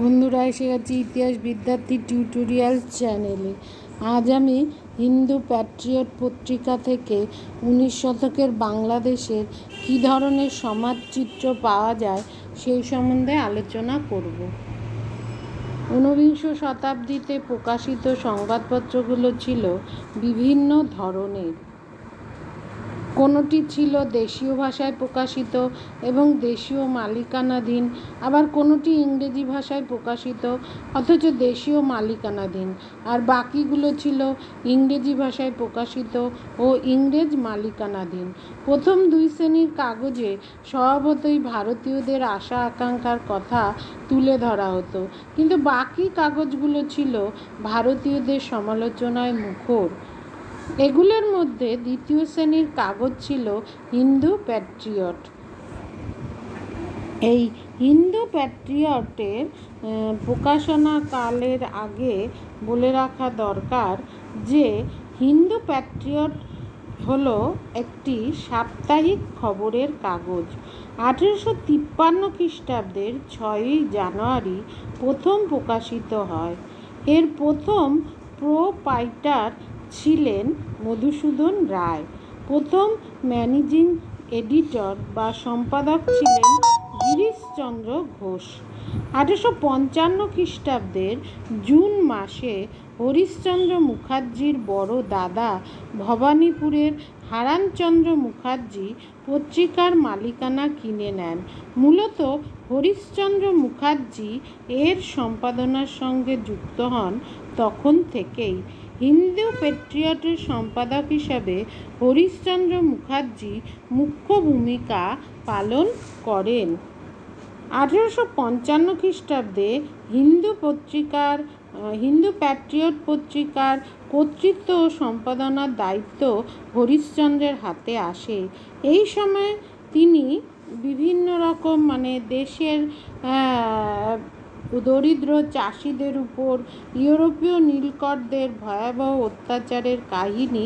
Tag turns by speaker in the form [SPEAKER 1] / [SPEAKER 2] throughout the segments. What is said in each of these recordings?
[SPEAKER 1] বন্ধুরা, এসে গেছি ইতিহাস বিদ্যার্থী টিউটোরিয়াল চ্যানেলে। আজ আমি হিন্দু প্যাট্রিয়ট পত্রিকা থেকে 19 শতকের বাংলাদেশের কী ধরনের সমাজচিত্র পাওয়া যায় সেই সম্বন্ধে আলোচনা করব। 19 শতাব্দীতে প্রকাশিত সংবাদপত্রগুলো ছিল বিভিন্ন ধরনের। কোনোটি ছিল দেশীয় ভাষায় প্রকাশিত এবং দেশীয় মালিকানাধীন, আবার কোনোটি ইংরেজি ভাষায় প্রকাশিত অথচ দেশীয় মালিকানাধীন, আর বাকিগুলো ছিল ইংরেজি ভাষায় প্রকাশিত ও ইংরেজ মালিকানাধীন। প্রথম দুই শ্রেণীর কাগজে স্বভাবতই ভারতীয়দের আশা আকাঙ্ক্ষার কথা তুলে ধরা হতো, কিন্তু বাকি কাগজগুলো ছিল ভারতীয়দের সমালোচনায় মুখর। এগুলোর মধ্যে দ্বিতীয় শ্রেণীর কাগজ ছিল হিন্দু প্যাট্রিয়ট। এই হিন্দু প্যাট্রিয়টের প্রকাশনা কালের আগে বলে রাখা দরকার যে হিন্দু প্যাট্রিয়ট হলো একটি সাপ্তাহিক খবরের কাগজ। 1853 খ্রিস্টাব্দের 6ই জানুয়ারি প্রথম প্রকাশিত হয়। এর প্রথম প্রোপাইটার ছিলেন মধুসূদন রায়। প্রথম ম্যানেজিং এডিটর বা সম্পাদক ছিলেন গিরিশচন্দ্র ঘোষ। 1855 খ্রিস্টাব্দের জুন মাসে হরিশচন্দ্র মুখার্জির বড় দাদা ভবানীপুরের হারানচন্দ্র মুখার্জি পত্রিকার মালিকানা কিনে নেন। মূলত হরিশচন্দ্র মুখার্জি এর সম্পাদনার সঙ্গে যুক্ত হন তখন থেকেই। হিন্দু প্যাট্রিয়টের সম্পাদক হিসাবে হরিশচন্দ্র মুখার্জি মুখ্য ভূমিকা পালন করেন। 1855 খ্রিস্টাব্দে হিন্দু প্যাট্রিয়ট পত্রিকার কর্তৃত্ব ও সম্পাদনার দায়িত্ব হরিশচন্দ্রের হাতে আসে। এই সময় তিনি বিভিন্ন রকম দেশের দরিদ্র চাষিদের উপর ইউরোপীয় নীলকরদের ভয়াবহ অত্যাচারের কাহিনী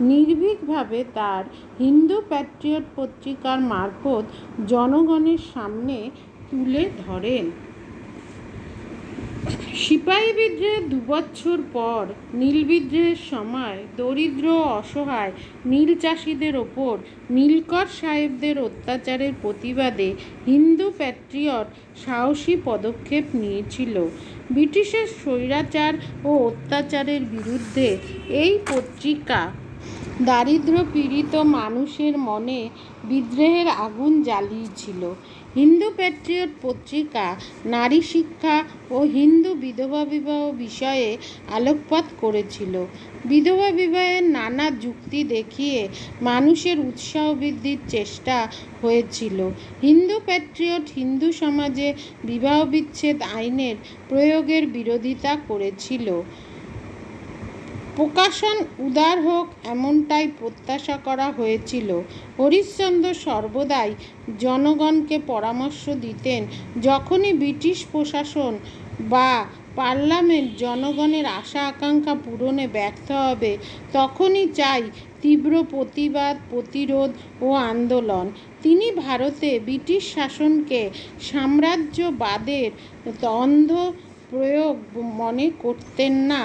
[SPEAKER 1] নির্ভীকভাবে তার হিন্দু প্যাট্রিয়ট পত্রিকার মারফত জনগণের সামনে তুলে ধরেন। সিপাহী বিদ্রোহের 2 বছর পর নীল বিদ্রোহের সময় দরিদ্র অসহায় নীল চাষিদের ওপর নীলকর সাহেবদের অত্যাচারের প্রতিবাদে হিন্দু প্যাট্রিয়ট সাহসী পদক্ষেপ নিয়েছিল। ব্রিটিশের স্বৈরাচার ও অত্যাচারের বিরুদ্ধে এই পত্রিকা দারিদ্র পীড়িত মানুষের মনে বিদ্রোহের আগুন জ্বালিয়েছিল। হিন্দু প্যাট্রিয়ট পত্রিকা নারী শিক্ষা ও হিন্দু বিধবা বিবাহ বিষয়ে আলোকপাত করেছিল। বিধবা বিবাহের নানা যুক্তি দেখিয়ে মানুষের উৎসাহ বৃদ্ধির চেষ্টা হয়েছিল। হিন্দু প্যাট্রিয়ট হিন্দু সমাজে বিবাহ বিচ্ছেদ আইনের প্রয়োগের বিরোধিতা করেছিল। প্রকাশন উদার হোক এমনটাই প্রত্যাশা করা হয়েছিল। হরিশচন্দ্র সর্বদাই জনগণকে পরামর্শ দিতেন, যখনই ব্রিটিশ প্রশাসন বা পার্লামেন্ট জনগণের আশা আকাঙ্ক্ষা পূরণে ব্যর্থ হবে, তখনই চাই তীব্র প্রতিবাদ, প্রতিরোধ ও আন্দোলন। তিনি ভারতে ব্রিটিশ শাসনকে সাম্রাজ্যবাদের অন্ধ প্রয়োগ মনে করতেন না।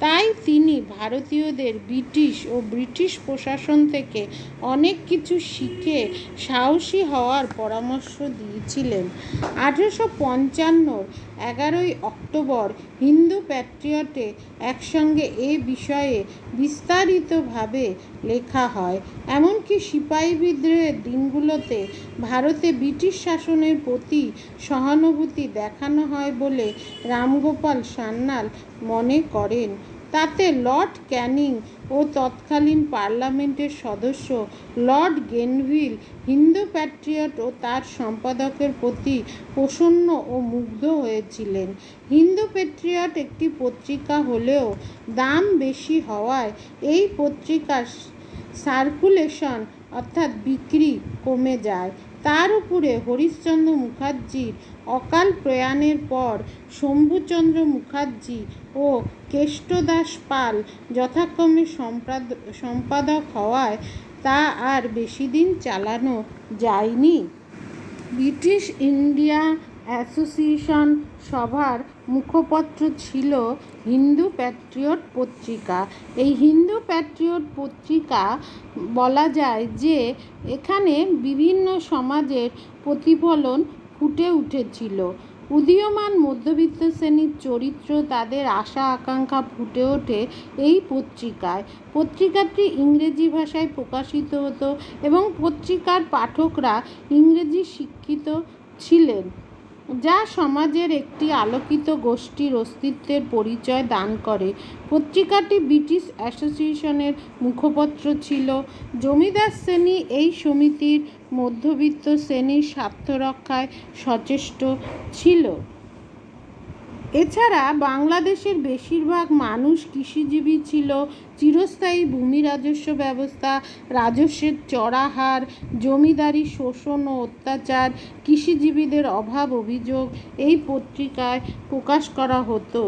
[SPEAKER 1] তাই তিনি ভারতীয়দের ব্রিটিশ প্রশাসন থেকে অনেক কিছু শিখে সাহসী হওয়ার পরামর্শ দিয়েছিলেন। 1855 11ই অক্টোবর হিন্দু প্যাট্রিয়টে একসঙ্গে এ বিষয়ে বিস্তারিতভাবে লেখা হয়। এমনকি সিপাহী বিদ্রোহের দিনগুলোতে ভারতে ব্রিটিশ শাসনের প্রতি সহানুভূতি দেখানো হয় বলে রামগোপাল সান্যাল মনে করেন। তাতে লর্ড ক্যানিং ও তৎকালীন পার্লামেন্টের সদস্য লর্ড গ্রেনভিল হিন্দু প্যাট্রিয়ট ও তার সম্পাদকের প্রতি প্রসন্ন ও মুগ্ধ হয়েছিলেন। হিন্দু প্যাট্রিয়ট একটি পত্রিকা হলেও দাম বেশি হওয়ায় এই পত্রিকার সার্কুলেশন অর্থাৎ বিক্রি কমে যায়। তার উপরে হরিশচন্দ্র মুখার্জির অকাল প্রয়াণের পর শম্ভুচন্দ্র মুখার্জি ও কেষ্টদাস পাল যথাক্রমে সম্পাদক হওয়ায় তা আর বেশি দিন চালানো যায়নি। ব্রিটিশ ইন্ডিয়া অ্যাসোসিয়েশন সভার মুখপত্র ছিল হিন্দু প্যাট্রিয়ট পত্রিকা। এই হিন্দু প্যাট্রিয়ট পত্রিকা বলা যায় যে এখানে বিভিন্ন সমাজের প্রতিফলন ফুটে উঠেছিল। উদীয়মান মধ্যবিত্ত শ্রেণীর চরিত্র, তাদের আশা আকাঙ্ক্ষা ফুটে ওঠে এই পত্রিকায়। পত্রিকাটি ইংরেজি ভাষায় প্রকাশিত হতো এবং পত্রিকার পাঠকরা ইংরেজি শিক্ষিত ছিলেন, যা সমাজের একটি আলোকিত গোষ্ঠীর অস্তিত্বের পরিচয় দান করে। পত্রিকাটি ব্রিটিশ অ্যাসোসিয়েশনের মুখপত্র ছিল। জমিদার শ্রেণী এই সমিতির মধ্যবিত্ত শ্রেণীর স্বার্থ রক্ষায় সচেষ্ট ছিল। এছাড়া বাংলাদেশের বেশিরভাগ মানুষ কৃষিজীবী ছিল। চিরস্থায়ী ভূমি রাজস্ব ব্যবস্থা, রাজস্বের চড়া হার, জমিদারি শোষণ ও অত্যাচার, কৃষিজীবীদের অভাব অভিযোগ এই পত্রিকায় প্রকাশ করা হতো।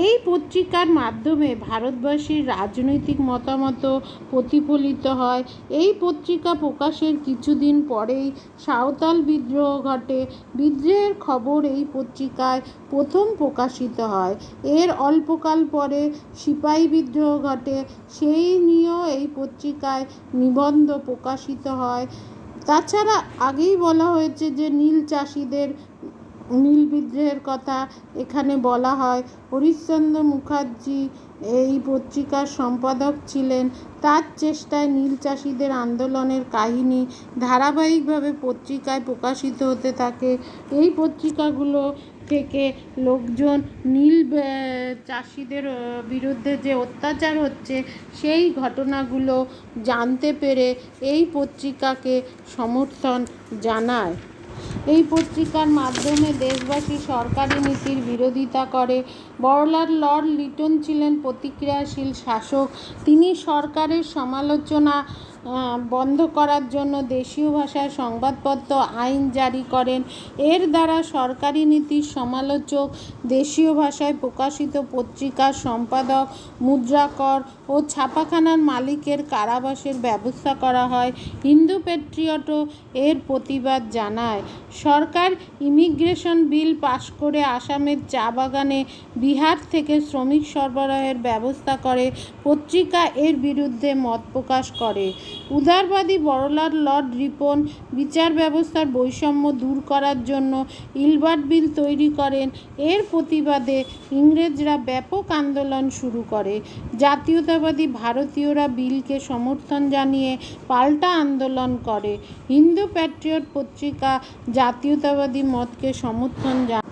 [SPEAKER 1] এই পত্রিকার মাধ্যমে ভারতবাসীর রাজনৈতিক মতামত প্রতিফলিত হয়। এই পত্রিকা প্রকাশের কিছুদিন পরেই সাঁওতাল বিদ্রোহ ঘটে। বিদ্রোহের খবর এই পত্রিকায় প্রথম প্রকাশিত হয়। এর অল্পকাল পরে সিপাহী বিদ্রোহ ঘটে, সেই নিয়েও এই পত্রিকায় নিবন্ধ প্রকাশিত হয়। তাছাড়া আগেই বলা হয়েছে যে নীল বিদ্রোহের কথা এখানে বলা হয়। হরিশ্চন্দ্র মুখার্জি এই পত্রিকার সম্পাদক ছিলেন। তার চেষ্টায় নীল চাষিদের আন্দোলনের কাহিনী ধারাবাহিকভাবে পত্রিকায় প্রকাশিত হতে থাকে। এই পত্রিকাগুলো থেকে লোকজন নীল চাষিদের বিরুদ্ধে যে অত্যাচার হচ্ছে সেই ঘটনাগুলো জানতে পেরে এই পত্রিকাকে সমর্থন জানায়। এই পত্রিকার মাধ্যমে দেশবাসী সরকারি নীতির বিরোধিতা করে। বড়লাট লর্ড লিটন ছিলেন প্রতিক্রিয়াশীল শাসক। তিনি সরকারের সমালোচনা বন্ধ করার জন্য দেশীয় ভাষায় সংবাদপত্র আইন জারি করেন। এর দ্বারা সরকারি নীতির সমালোচক, দেশীয় ভাষায় প্রকাশিত পত্রিকার সম্পাদক, মুদ্রাকর ও ছাপাখানার মালিকের কারাবাসের ব্যবস্থা করা হয়। হিন্দু প্যাট্রিয়টও এর প্রতিবাদ জানায়। সরকার ইমিগ্রেশন বিল পাশ করে আসামের চা বাগানে বিহার থেকে শ্রমিক সরবরাহের ব্যবস্থা করে। পত্রিকা এর বিরুদ্ধে মত প্রকাশ করে। উদারবাদী বড়লাট লর্ড রিপন বিচার ব্যবস্থার বৈষম্য দূর করার জন্য ইলবার্ট বিল তৈরি করেন। এর প্রতিবাদে ইংরেজরা ব্যাপক আন্দোলন শুরু করে। জাতীয়তাবাদী ভারতীয়রা বিলকে সমর্থন জানিয়ে পাল্টা আন্দোলন করে। হিন্দু প্যাট্রিয়ট পত্রিকা জাতীয়তাবাদী মতকে সমর্থন জানায়।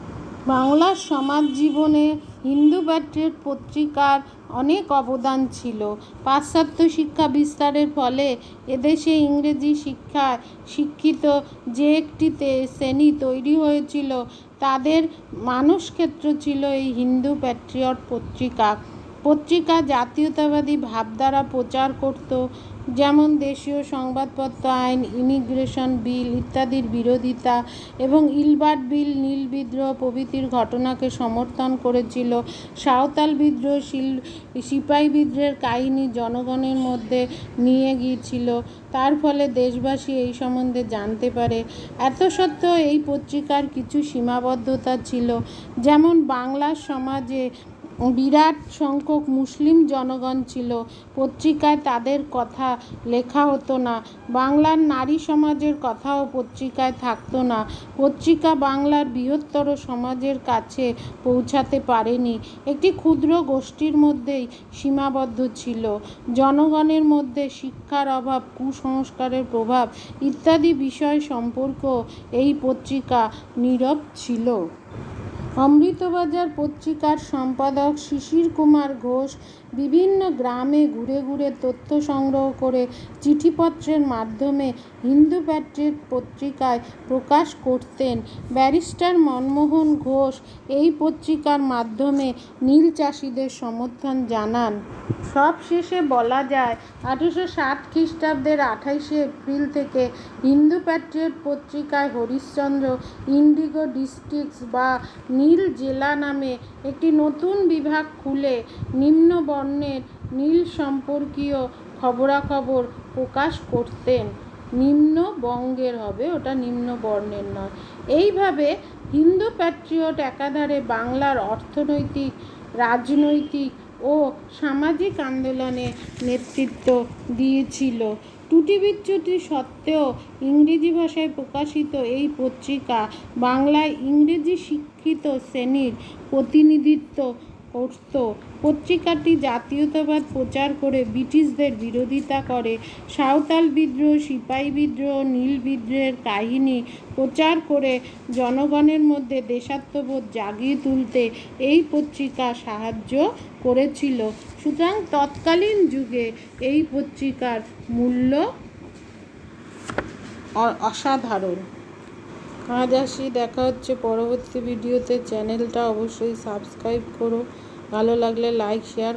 [SPEAKER 1] বাংলার সমাজ জীবনে হিন্দু প্যাট্রিয়ট পত্রিকার অনেক অবদান ছিল। পাশ্চাত্য শিক্ষা বিস্তারের ফলে এদেশে ইংরেজি শিক্ষায় শিক্ষিত যে একটি শ্রেণী তৈরি হয়েছিল, তাদের মানসক্ষেত্র ছিল এই হিন্দু প্যাট্রিয়ট পত্রিকা। পত্রিকা জাতীয়তাবাদী ভাবধারা প্রচার করত, যেমন দেশীয় সংবাদপত্র আইন, ইমিগ্রেশন বিল ইত্যাদির বিরোধিতা এবং ইলবার্ট বিল, নীল বিদ্রোহ প্রভৃতির ঘটনাকে সমর্থন করেছিল। সাঁওতাল বিদ্রোহ, সিপাহী বিদ্রোহের কাহিনী জনগণের মধ্যে নিয়ে গিয়েছিল। তার ফলে দেশবাসী এই সম্বন্ধে জানতে পারে। এত সত্ত্বেও এই পত্রিকার কিছু সীমাবদ্ধতা ছিল, যেমন বাংলার সমাজে বিরাট সংখ্যক মুসলিম জনগণ ছিল। পত্রিকায় তাদের কথা লেখা হতো না। বাংলার নারী সমাজের কথাও পত্রিকায় থাকতো না। পত্রিকা বাংলার বৃহত্তর সমাজের কাছে পৌঁছাতে পারেনি, একটি ক্ষুদ্র গোষ্ঠীর মধ্যেই সীমাবদ্ধ ছিল। জনগণের মধ্যে শিক্ষার অভাব, কুসংস্কারের প্রভাব ইত্যাদি বিষয় সম্পর্কেও এই পত্রিকা নীরব ছিল। অমৃতবাজার পত্রিকার সম্পাদক শিশির কুমার ঘোষ বিভিন্ন গ্রামে ঘুরে ঘুরে তথ্য সংগ্রহ করে চিঠিপত্রের মাধ্যমে হিন্দু প্যাট্রিয়ট পত্রিকায় প্রকাশ করতেন। ব্যারিস্টার মনমোহন ঘোষ এই পত্রিকার মাধ্যমে নীল চাষিদের সমর্থন জানান। সবশেষে বলা যায় 1860 খ্রিস্টাব্দের 28শে এপ্রিল থেকে হিন্দু প্যাট্রিয়ট পত্রিকায় হরিশ্চন্দ্র ইন্ডিগো ডিস্ট্রিক্টস বা নীল জেলা নামে একটি নতুন বিভাগ খুলে নিম্ন বর্ণের নীল সম্পর্কীয় খবরাখবর প্রকাশ করতেন। নিম্ন বঙ্গের হবে, ওটা নিম্ন বর্ণের নয়। এইভাবে হিন্দু প্যাট্রিয়ট একাধারে বাংলার অর্থনৈতিক, রাজনৈতিক ও সামাজিক আন্দোলনে নেতৃত্ব দিয়েছিল। ত্রুটি বিচ্যুতি সত্ত্বেও ইংরেজি ভাষায় প্রকাশিত এই পত্রিকা বাংলায় ইংরেজি শিক্ষিত শ্রেণীর প্রতিনিধিত্ব করত। পত্রিকাটি জাতীয়তাবাদ প্রচার করে ব্রিটিশদের বিরোধিতা করে। সাঁওতাল বিদ্রোহ, সিপাহী বিদ্রোহ, নীল বিদ্রোহের কাহিনী প্রচার করে জনগণের মধ্যে দেশাত্মবোধ জাগিয়ে তুলতে এই পত্রিকা সাহায্য করেছিল। সুতরাং তৎকালীন যুগে এই পত্রিকার মূল্য অসাধারণ। আজ আসি, দেখা হচ্ছে পরবর্তী ভিডিওতে। চ্যানেলটা অবশ্যই সাবস্ক্রাইব করো, ভালো লাগলে লাইক, শেয়ার